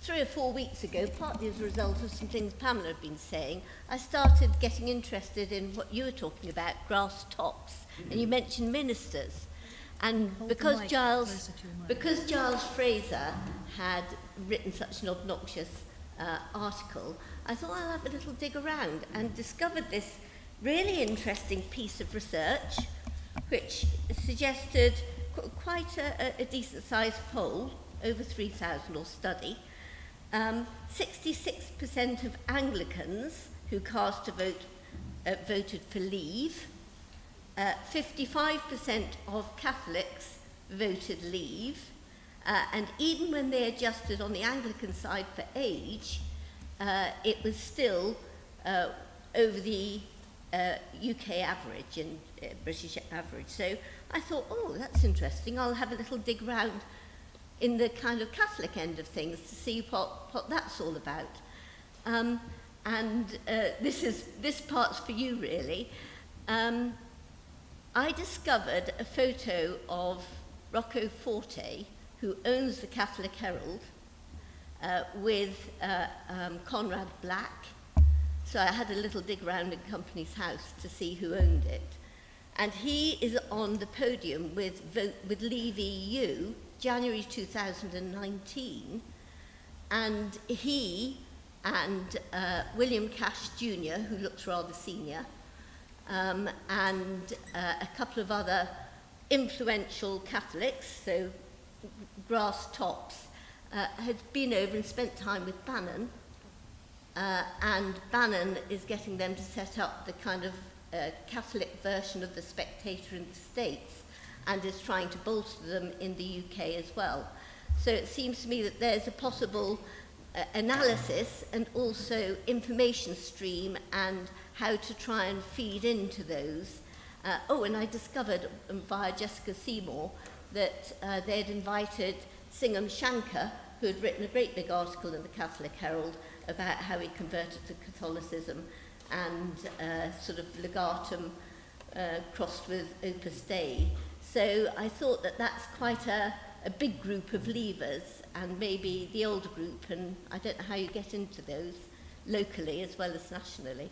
3 or 4 weeks ago, partly as a result of some things Pamela had been saying, I started getting interested in what you were talking about, grass tops, and you mentioned ministers. And because Giles Fraser had written such an obnoxious article, I thought I'll have a little dig around and discovered this really interesting piece of research which suggested quite a decent-sized poll, over 3,000 or study. 66% of Anglicans who cast a vote voted for leave. 55% of Catholics voted leave. And even when they adjusted on the Anglican side for age, it was still over the UK average and British average. So I thought, oh, that's interesting. I'll have a little dig round in the kind of Catholic end of things to see what that's all about. This part's for you, really. I discovered a photo of Rocco Forte, who owns the Catholic Herald, with Conrad Black. So I had a little dig around in company's house to see who owned it. And he is on the podium with Leave EU, January 2019. And he and William Cash Jr., who looks rather senior, and a couple of other influential Catholics, so grass tops, had been over and spent time with Bannon, and Bannon is getting them to set up the kind of Catholic version of the Spectator in the States, and is trying to bolster them in the UK as well. So it seems to me that there's a possible analysis and also information stream and how to try and feed into those. And I discovered via Jessica Seymour that they'd invited Singham Shankar, who had written a great big article in the Catholic Herald about how he converted to Catholicism, and sort of legatum crossed with Opus Dei. So I thought that that's quite a big group of leavers, and maybe the older group, and I don't know how you get into those locally as well as nationally.